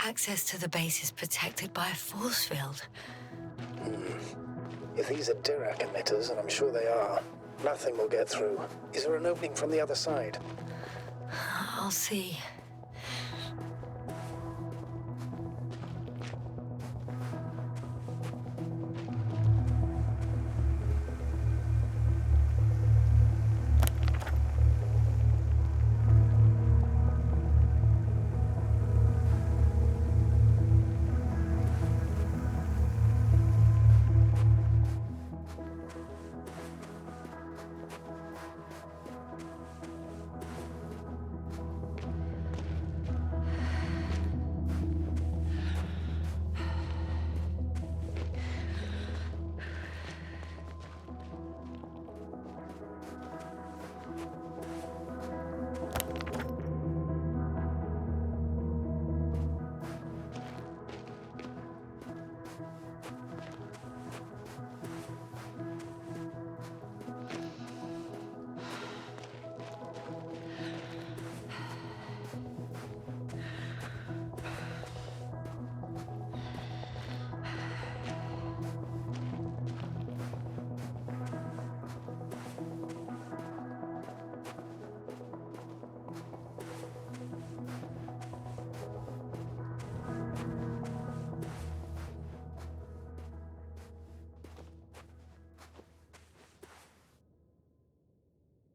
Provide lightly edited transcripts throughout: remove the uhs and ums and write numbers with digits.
Access to the base is protected by a force field. If these are Dirac emitters, and I'm sure they are, nothing will get through. Is there an opening from the other side? I'll see.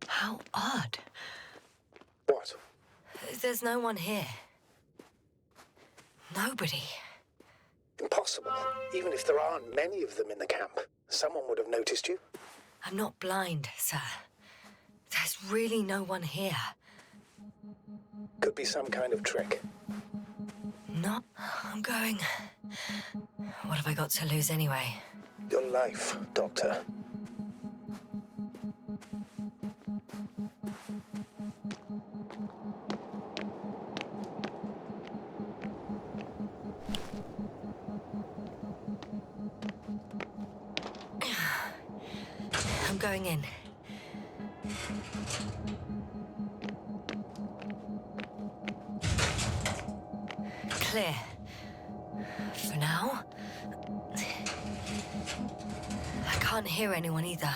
How odd. What? There's no one here. Nobody. Impossible. Even if there aren't many of them in the camp, someone would have noticed you. I'm not blind, sir. There's really no one here. Could be some kind of trick. No, I'm going. What have I got to lose anyway? Your life, Doctor. I'm going in. Clear. For now. I can't hear anyone either.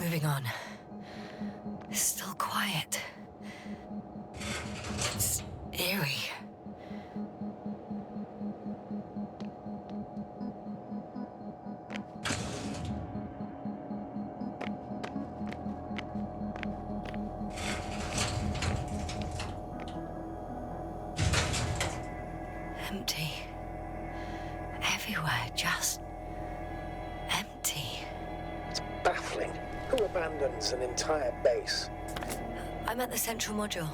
Moving on. It's still quiet. It's eerie. Empty. Everywhere, just empty. Baffling. Who abandons an entire base? I'm at the central module.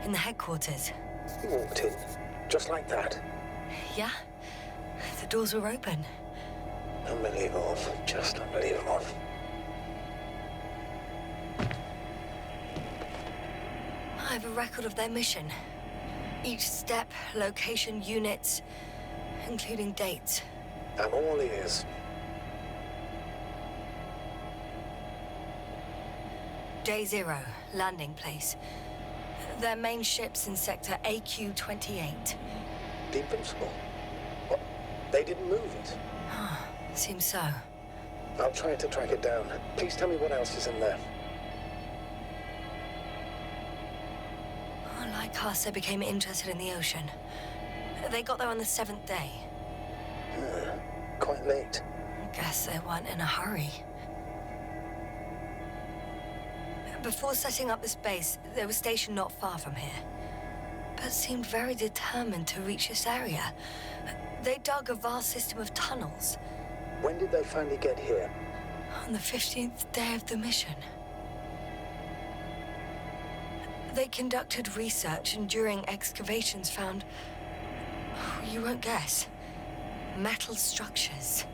In the headquarters. You walked in, just like that. Yeah? The doors were open. Unbelievable. Just unbelievable. I have a record of their mission. Each step, location, units, including dates. I'm all ears. Day 0, landing place. Their main ship's in sector AQ-28. The Invincible? What? They didn't move it? Seems so. I'll try to track it down. Please tell me what else is in there. Like us, they became interested in the ocean. They got there on the 7th day. Quite late. Guess they weren't in a hurry. Before setting up this base, they were stationed not far from here, but seemed very determined to reach this area. They dug a vast system of tunnels. When did they finally get here? On the 15th day of the mission. They conducted research and during excavations found, you won't guess, metal structures.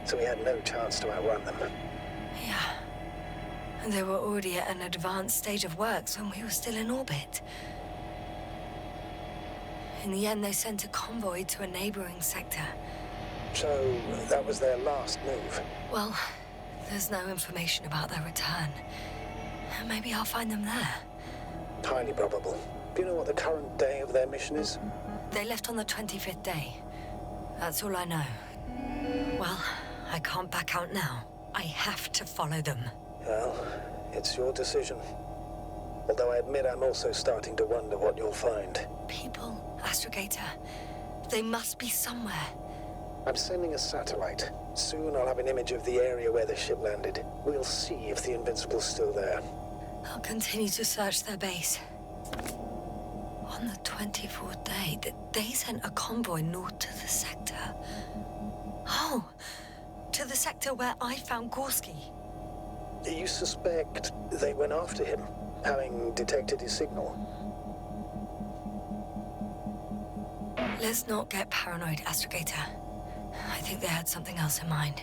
So we had no chance to outrun them. Yeah. And they were already at an advanced stage of works when we were still in orbit. In the end, they sent a convoy to a neighboring sector. So that was their last move? Well, there's no information about their return. Maybe I'll find them there. Highly probable. Do you know what the current day of their mission is? They left on the 25th day. That's all I know. Well, I can't back out now. I have to follow them. Well, it's your decision. Although I admit I'm also starting to wonder what you'll find. People, Astrogator. They must be somewhere. I'm sending a satellite. Soon I'll have an image of the area where the ship landed. We'll see if the Invincible's still there. I'll continue to search their base. On the 24th day, they sent a convoy north to the sector. Oh, to the sector where I found Gorski. You suspect they went after him, having detected his signal? Let's not get paranoid, Astrogator. I think they had something else in mind.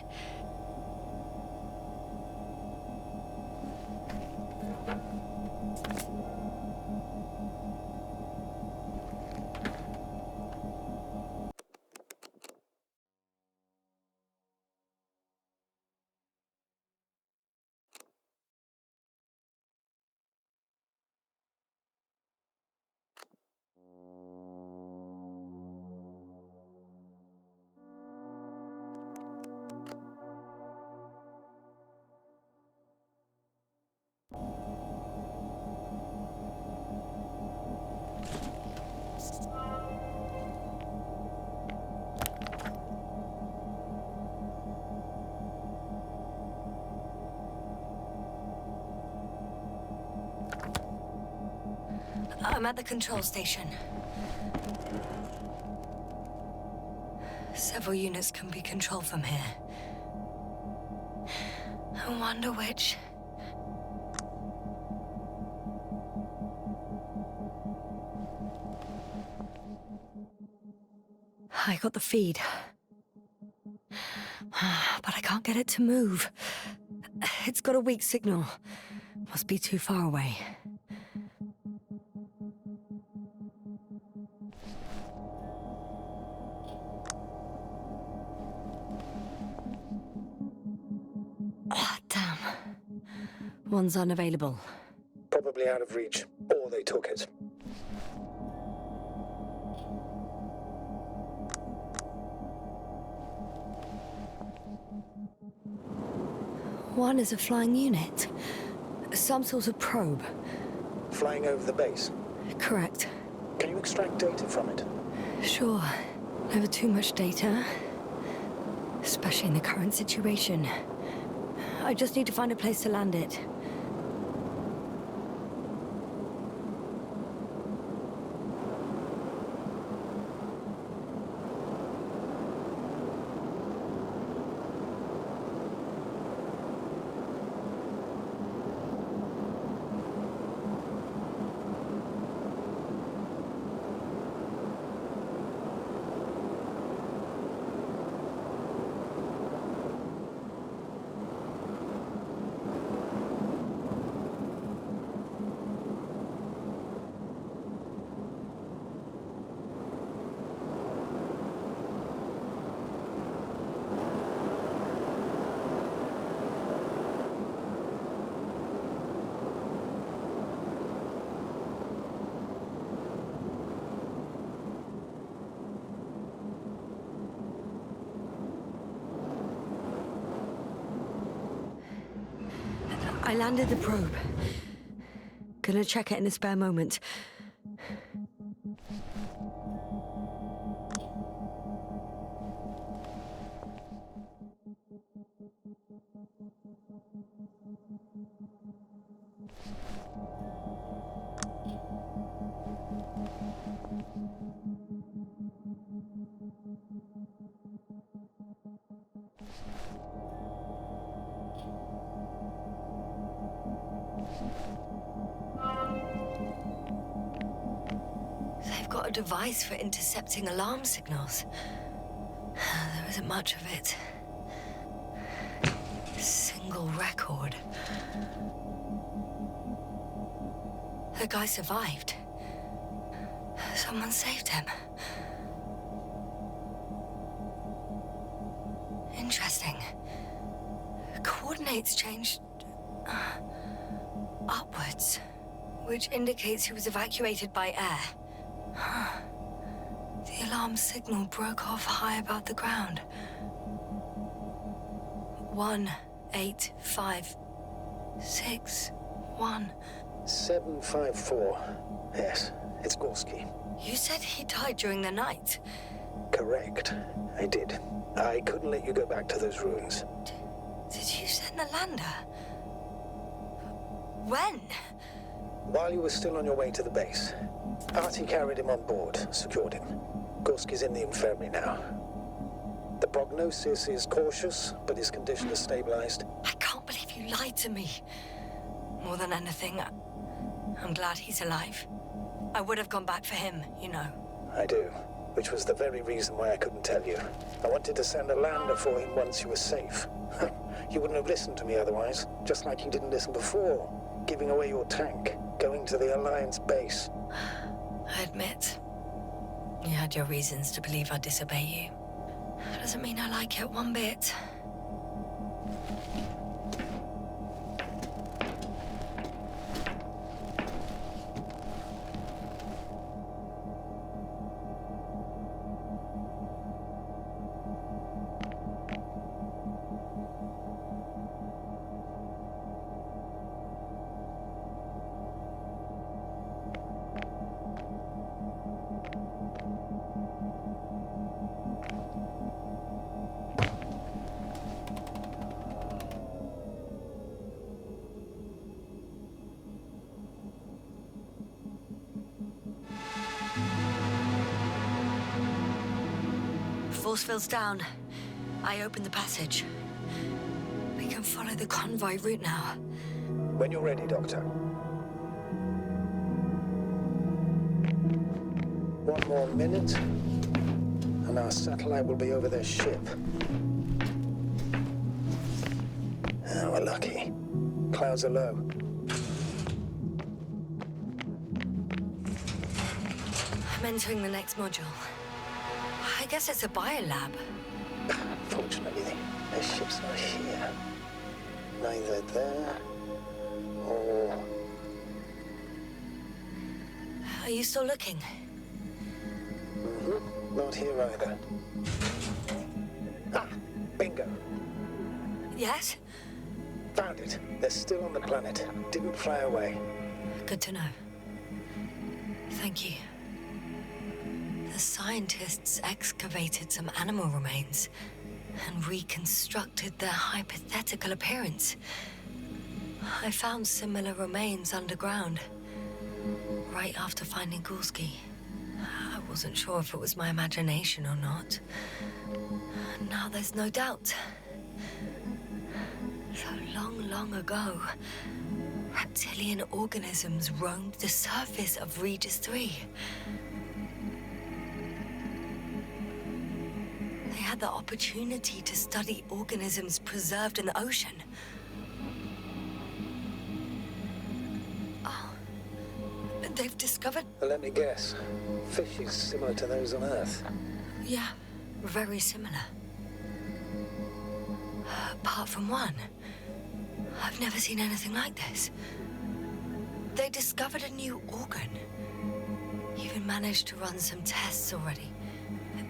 I'm at the control station. Several units can be controlled from here. I wonder which. I got the feed. But I can't get it to move. It's got a weak signal. Must be too far away. Damn. One's unavailable. Probably out of reach, or they took it. One is a flying unit. Some sort of probe. Flying over the base. Correct. Can you extract data from it? Sure. Never too much data. Especially in the current situation. I just need to find a place to land it. I landed the probe. Gonna check it in a spare moment. They've got a device for intercepting alarm signals. There isn't much of it. Single record. The guy survived. Someone saved him. Interesting. Coordinates changed upwards, which indicates he was evacuated by air. The alarm signal broke off high above the ground. 18561. 754. Yes, it's Gorski. You said he died during the night. Correct. I did. I couldn't let you go back to those ruins. Did you send the lander? When? While you were still on your way to the base. Artie carried him on board, secured him. Gorski's in the infirmary now. The prognosis is cautious, but his condition is stabilized. I can't believe you lied to me. More than anything, I'm glad he's alive. I would have gone back for him, you know. I do, which was the very reason why I couldn't tell you. I wanted to send a lander for him once you were safe. You wouldn't have listened to me otherwise, just like you didn't listen before. Giving away your tank, going to the Alliance base. I admit, you had your reasons to believe I'd disobey you. Doesn't mean I like it one bit. Force field's down. I opened the passage. We can follow the convoy route now. When you're ready, Doctor. One more minute, and our satellite will be over their ship. Oh, we're lucky. Clouds are low. I'm entering the next module. I guess it's a biolab. Fortunately, their ship's not here. Neither there or... Are you still looking? Mm-hmm. Not here either. Ah, bingo. Yes? Found it. They're still on the planet. Didn't fly away. Good to know. Thank you. The scientists excavated some animal remains and reconstructed their hypothetical appearance. I found similar remains underground, right after finding Gorski. I wasn't sure if it was my imagination or not. Now there's no doubt. So long ago, reptilian organisms roamed the surface of Regis 3. They had the opportunity to study organisms preserved in the ocean. Oh, they've discovered... Let me guess. Fishes similar to those on Earth. Yeah, very similar. Apart from one, I've never seen anything like this. They discovered a new organ. Even managed to run some tests already.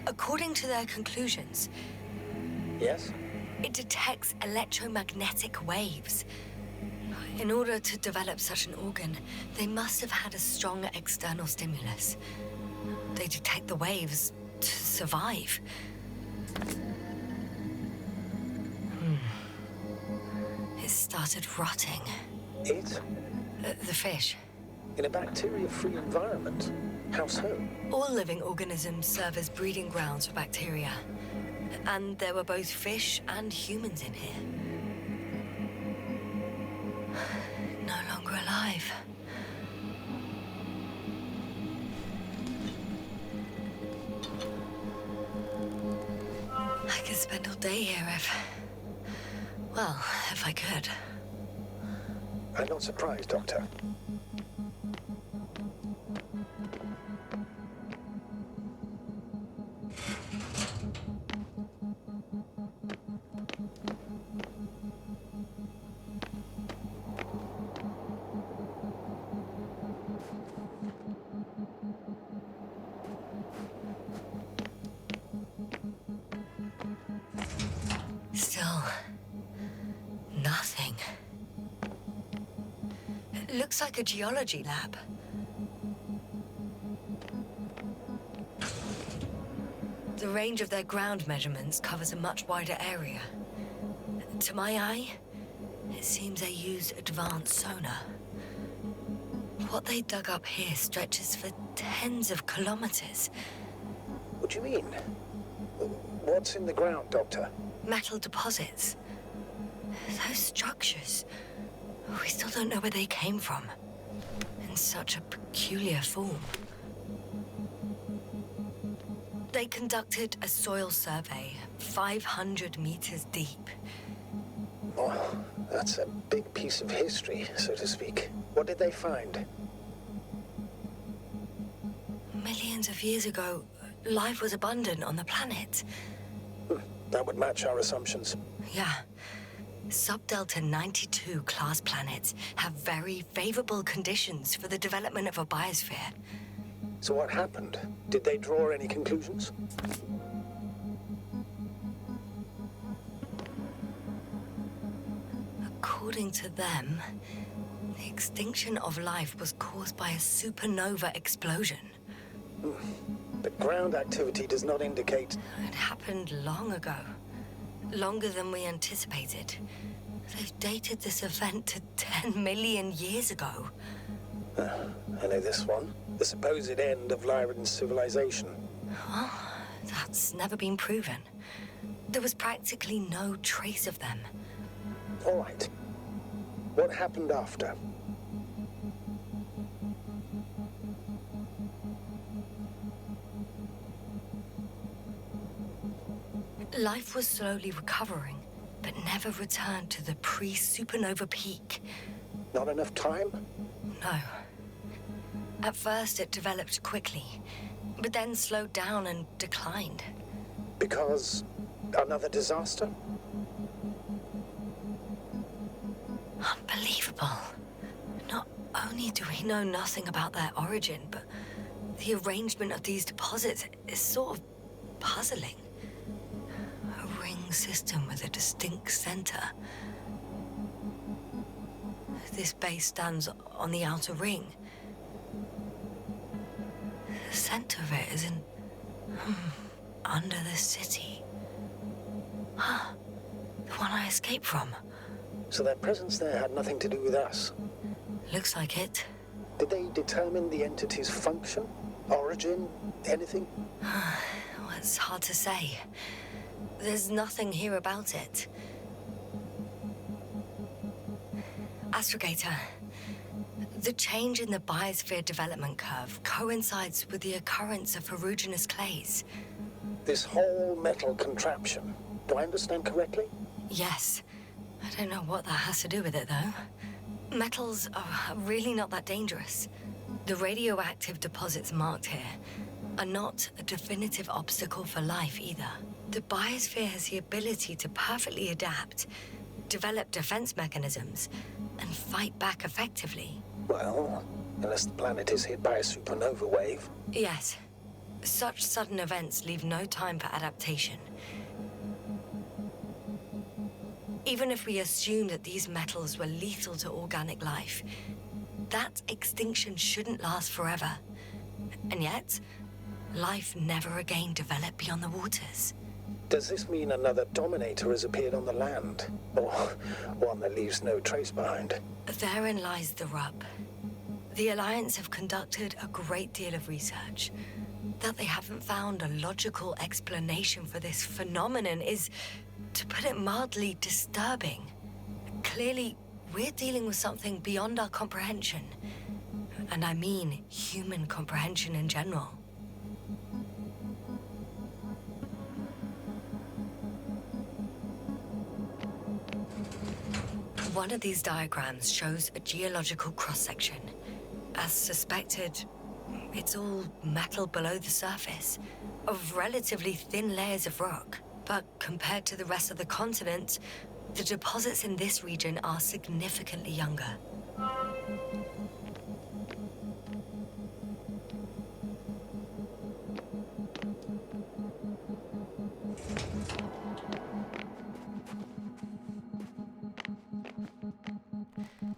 According to their conclusions... Yes? It detects electromagnetic waves. In order to develop such an organ, they must have had a strong external stimulus. They detect the waves to survive. It started rotting. It? The fish. In a bacteria-free environment? How so? All living organisms serve as breeding grounds for bacteria. And there were both fish and humans in here. No longer alive. I could spend all day here if I could. I'm not surprised, Doctor. Still, nothing. It looks like a geology lab. The range of their ground measurements covers a much wider area. To my eye, it seems they use advanced sonar. What they dug up here stretches for tens of kilometers. What do you mean? What's in the ground, Doctor? Metal deposits. Those structures. We still don't know where they came from. In such a peculiar form. They conducted a soil survey, 500 meters deep. Oh, that's a big piece of history, so to speak. What did they find? Millions of years ago, life was abundant on the planet. That would match our assumptions. Yeah. Subdelta 92 class planets have very favorable conditions for the development of a biosphere. So what happened? Did they draw any conclusions? According to them, the extinction of life was caused by a supernova explosion. But ground activity does not indicate... It happened long ago. Longer than we anticipated. They've dated this event to 10 million years ago. I know this one. The supposed end of Lyran's civilization. Well, that's never been proven. There was practically no trace of them. All right. What happened after? Life was slowly recovering, but never returned to the pre-supernova peak. Not enough time? No. At first, it developed quickly, but then slowed down and declined. Because another disaster? Unbelievable. Not only do we know nothing about their origin, but the arrangement of these deposits is sort of puzzling. A ring system with a distinct center. This base stands on the outer ring. The center of it is in... under the city. The one I escaped from. So their presence there had nothing to do with us? Looks like it. Did they determine the entity's function? Origin? Anything? Well, it's hard to say. There's nothing here about it. Astrogator, the change in the biosphere development curve coincides with the occurrence of ferruginous clays. This whole metal contraption, do I understand correctly? Yes. I don't know what that has to do with it, though. Metals are really not that dangerous. The radioactive deposits marked here are not a definitive obstacle for life either. The biosphere has the ability to perfectly adapt, develop defense mechanisms, and fight back effectively. Well, unless the planet is hit by a supernova wave. Yes. Such sudden events leave no time for adaptation. Even if we assume that these metals were lethal to organic life, that extinction shouldn't last forever. And yet, life never again developed beyond the waters. Does this mean another Dominator has appeared on the land? Or one that leaves no trace behind? Therein lies the rub. The Alliance have conducted a great deal of research. That they haven't found a logical explanation for this phenomenon is, to put it mildly, disturbing. Clearly, we're dealing with something beyond our comprehension. And I mean human comprehension in general. One of these diagrams shows a geological cross-section. As suspected, it's all metal below the surface, of relatively thin layers of rock. But compared to the rest of the continent, the deposits in this region are significantly younger.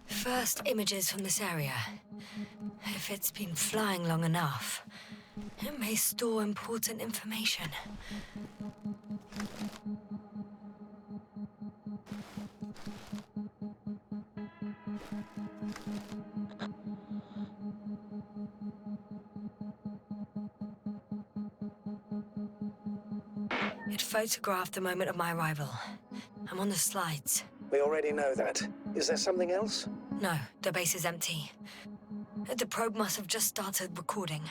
First images from this area. If it's been flying long enough, it may store important information. It photographed the moment of my arrival. I'm on the slides. We already know that. Is there something else? No, the base is empty. The probe must have just started recording.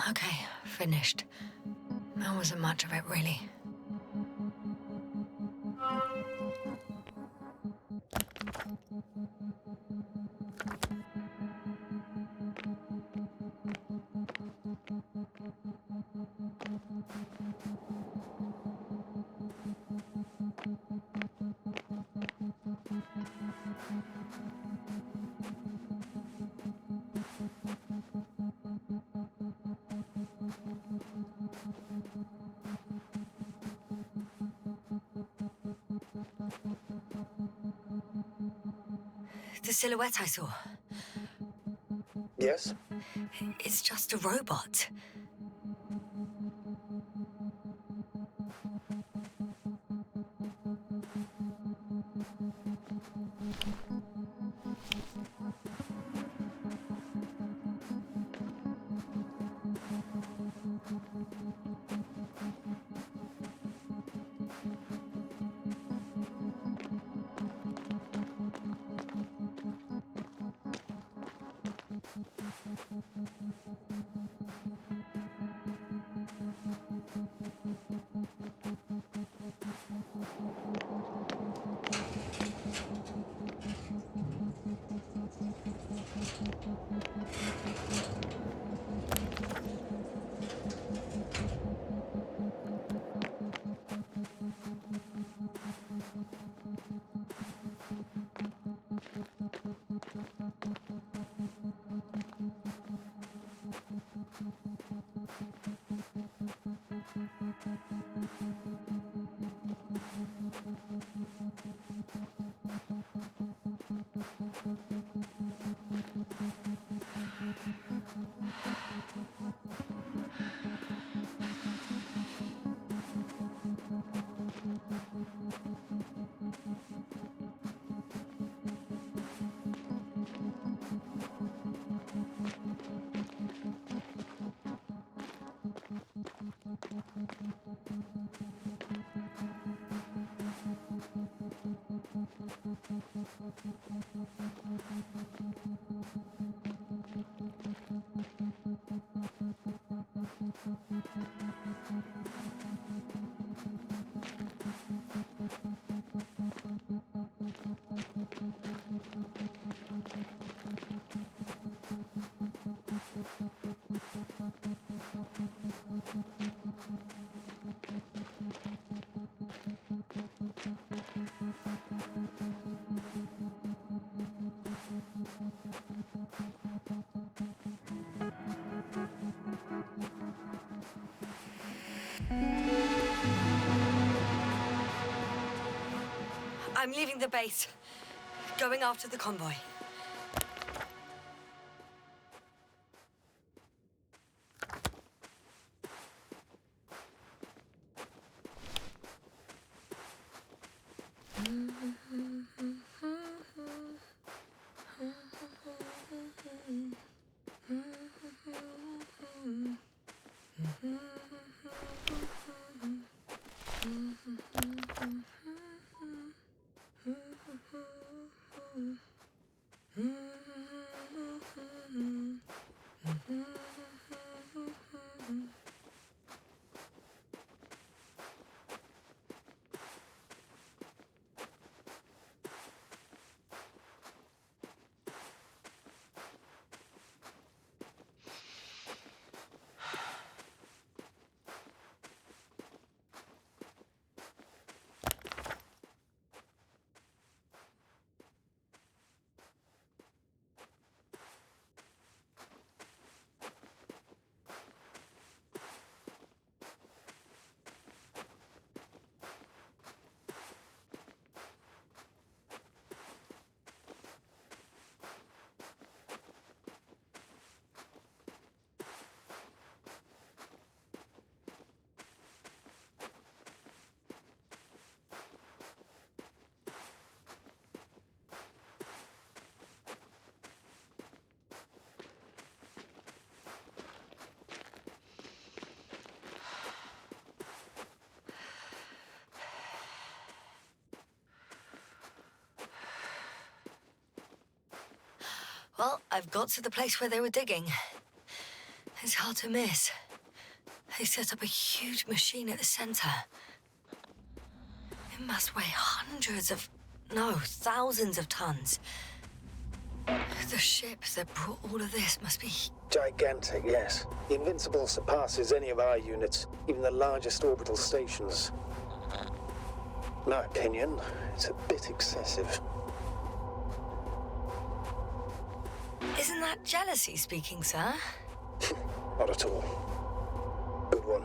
Okay, finished. That wasn't much of it, really. The silhouette I saw. Yes? It's just a robot. I'm leaving the base. Going after the convoy. Well, I've got to the place where they were digging. It's hard to miss. They set up a huge machine at the center. It must weigh thousands of tons. The ship that brought all of this must be... Gigantic, yes. The Invincible surpasses any of our units, even the largest orbital stations. In my opinion, it's a bit excessive. Isn't that jealousy speaking, sir? Not at all. Good one.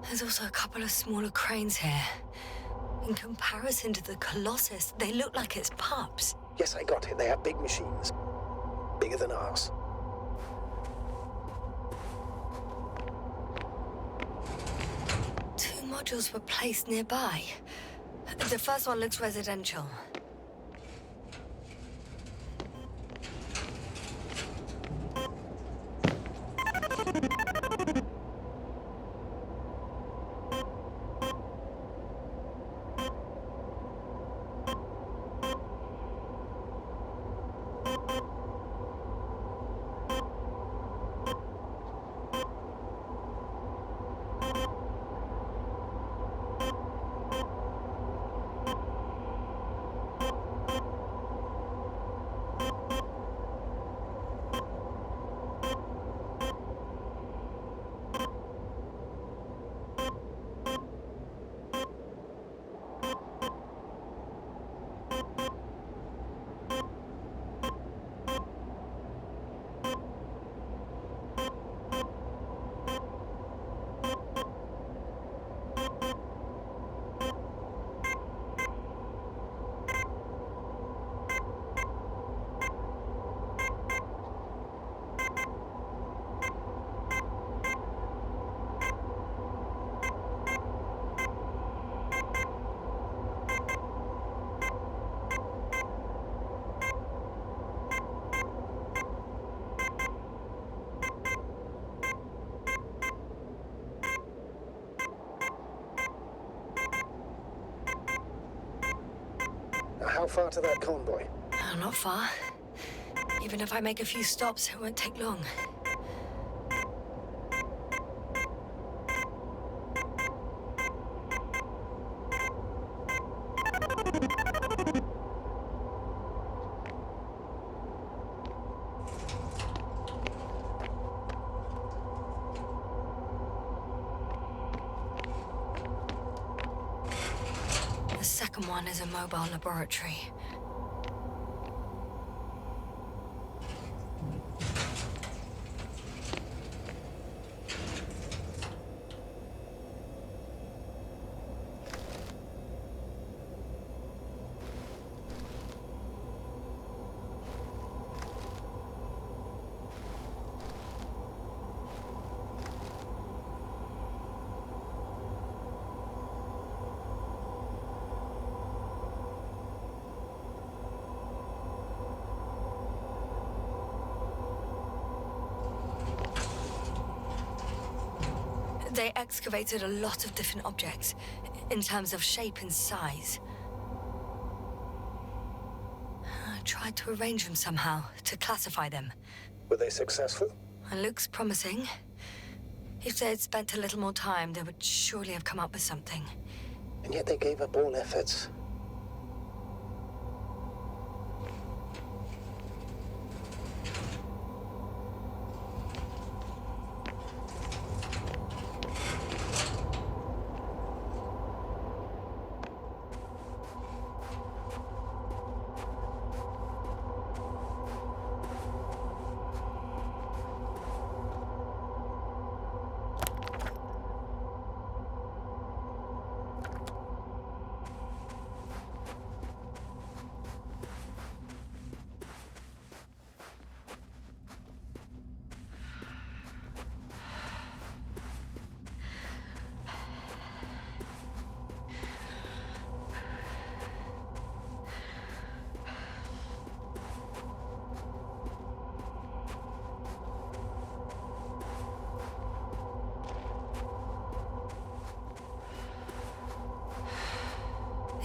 There's also a couple of smaller cranes here. In comparison to the Colossus, they look like it's pups. Yes, I got it. They have big machines. Bigger than ours. Two modules were placed nearby. The first one looks residential. far to that convoy? Oh, not far. Even if I make a few stops, it won't take long. The second one is a mobile laboratory. They excavated a lot of different objects, in terms of shape and size. I tried to arrange them somehow, to classify them. Were they successful? It looks promising. If they had spent a little more time, they would surely have come up with something. And yet they gave up all efforts.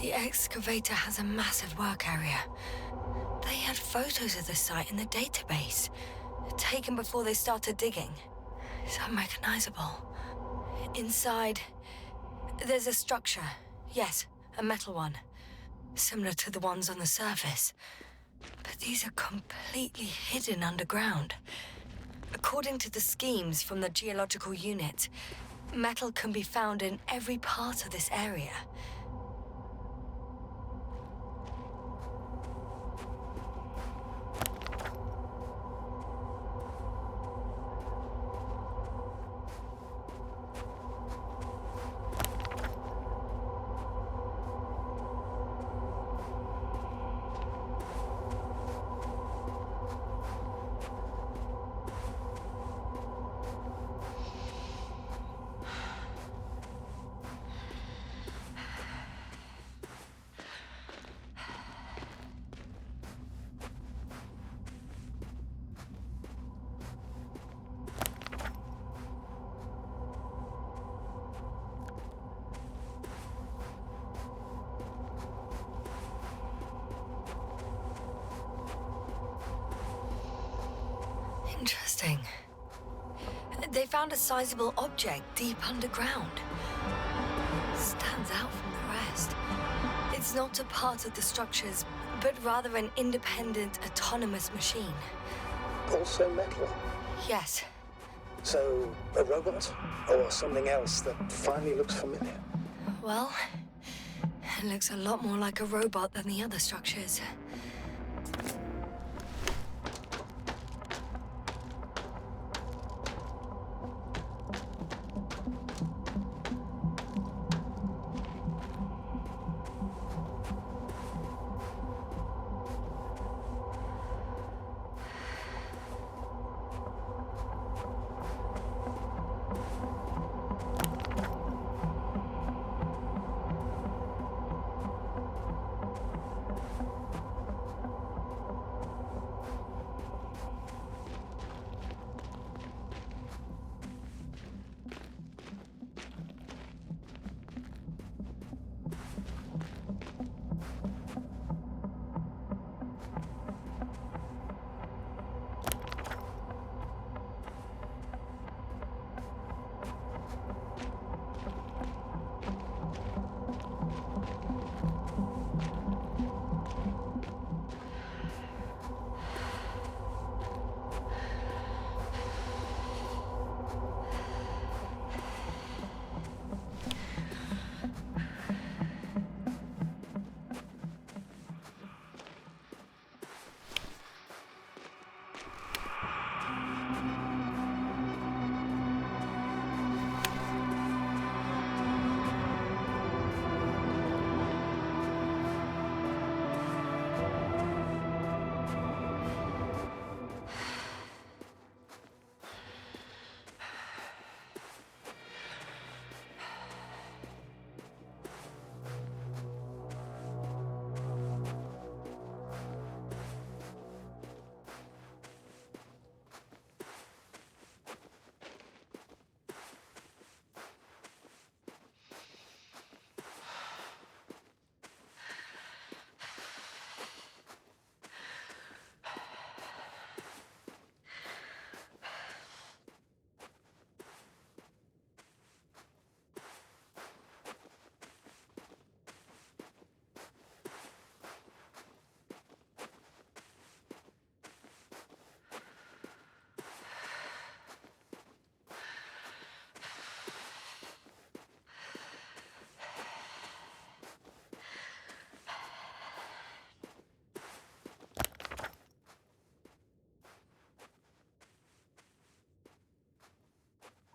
The excavator has a massive work area. They had photos of the site in the database, taken before they started digging. It's unrecognizable. Inside, there's a structure. Yes, a metal one. Similar to the ones on the surface. But these are completely hidden underground. According to the schemes from the geological unit, metal can be found in every part of this area. Interesting. They found a sizable object deep underground. Stands out from the rest. It's not a part of the structures, but rather an independent, autonomous machine. Also metal? Yes. So, a robot? Or something else that finally looks familiar? Well, it looks a lot more like a robot than the other structures.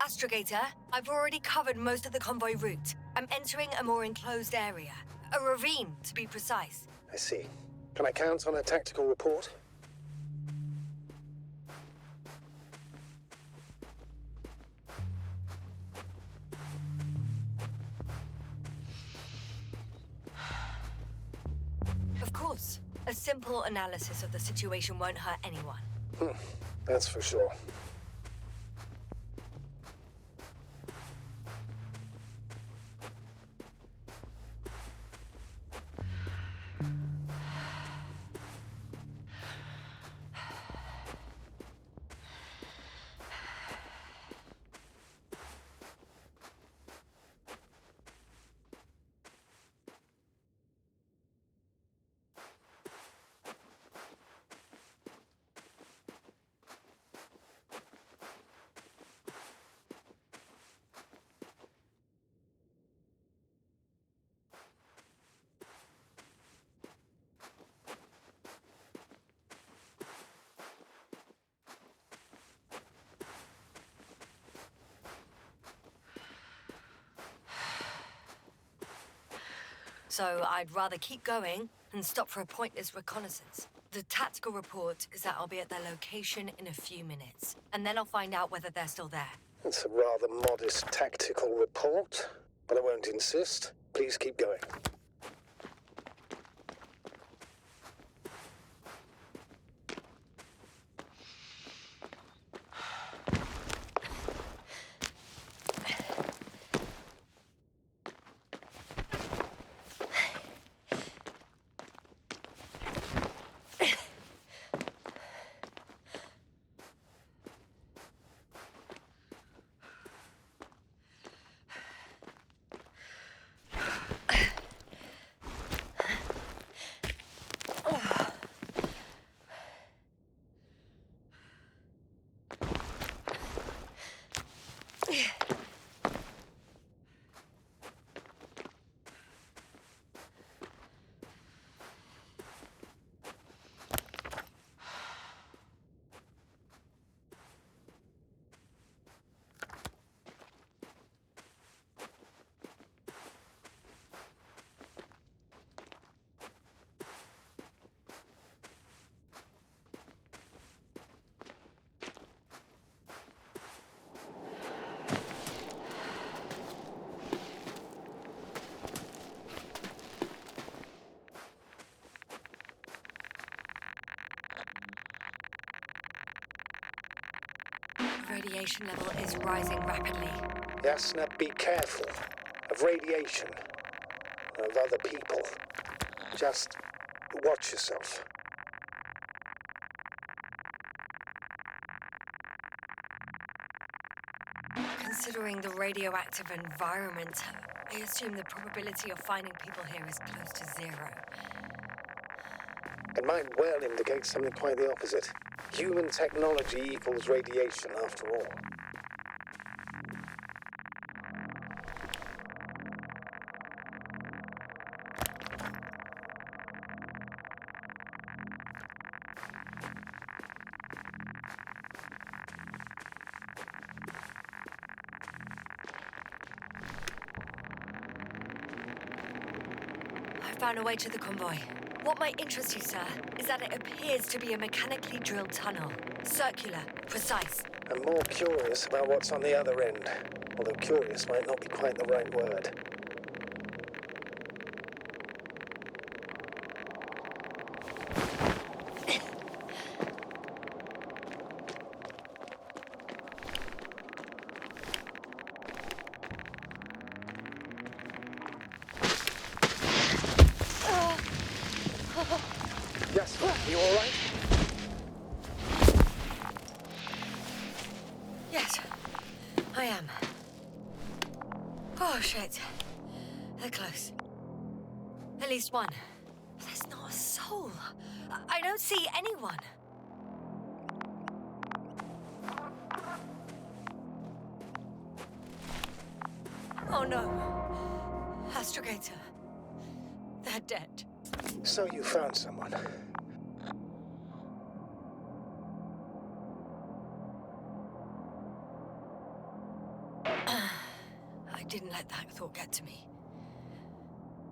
Astrogator, I've already covered most of the convoy route. I'm entering a more enclosed area. A ravine, to be precise. I see. Can I count on a tactical report? Of course. A simple analysis of the situation won't hurt anyone. That's for sure. So I'd rather keep going and stop for a pointless reconnaissance. The tactical report is that I'll be at their location in a few minutes, and then I'll find out whether they're still there. It's a rather modest tactical report, but I won't insist. Please keep going. Radiation level is rising rapidly. Yasna, be careful of radiation, of other people. Just watch yourself. Considering the radioactive environment, I assume the probability of finding people here is close to zero. It might well indicate something quite the opposite. Human technology equals radiation, after all. I found a way to the convoy. What might interest you, sir, is that it appears to be a mechanically drilled tunnel. Circular, precise. I'm more curious about what's on the other end, although curious might not be quite the right word. Yes, you all right? Yes, I am. Oh, shit. They're close. At least one. There's not a soul. I don't see anyone. Oh, no. Astrogator. They're dead. So you found someone. didn't let that thought get to me.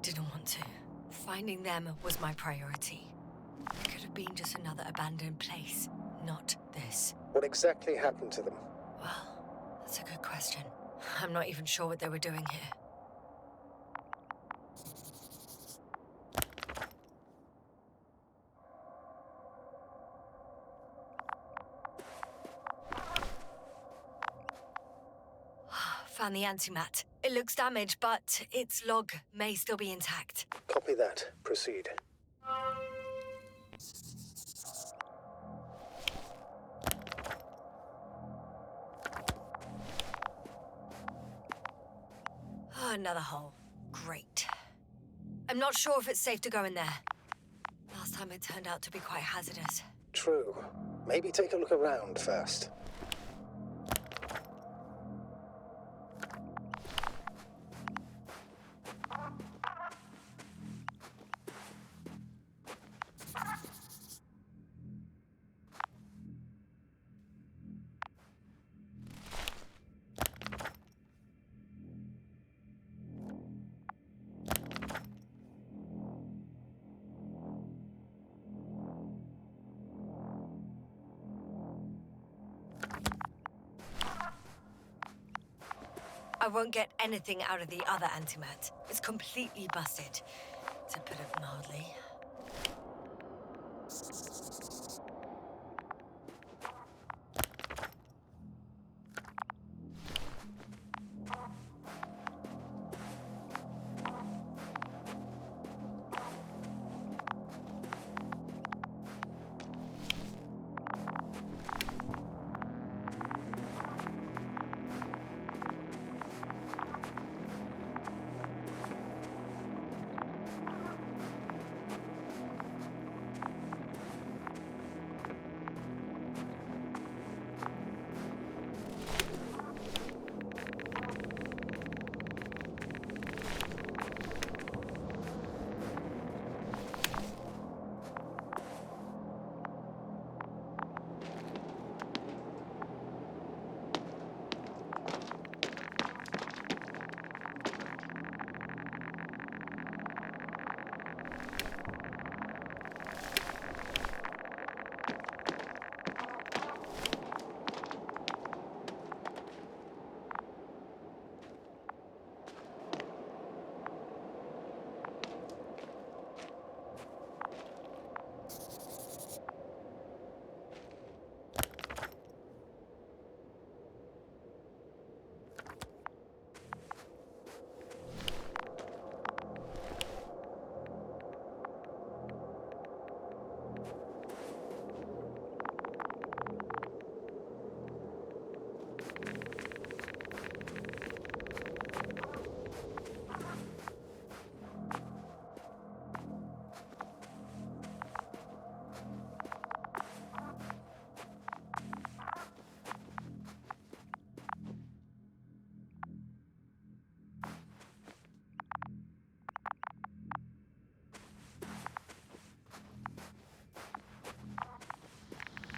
Didn't want to. Finding them was my priority. It could have been just another abandoned place, not this. What exactly happened to them? Well, that's a good question. I'm not even sure what they were doing here. Found the antimat. It looks damaged, but its log may still be intact. Copy that. Proceed. Oh, another hole. Great. I'm not sure if it's safe to go in there. Last time it turned out to be quite hazardous. True. Maybe take a look around first. I won't get anything out of the other antimat. It's completely busted, to put it mildly.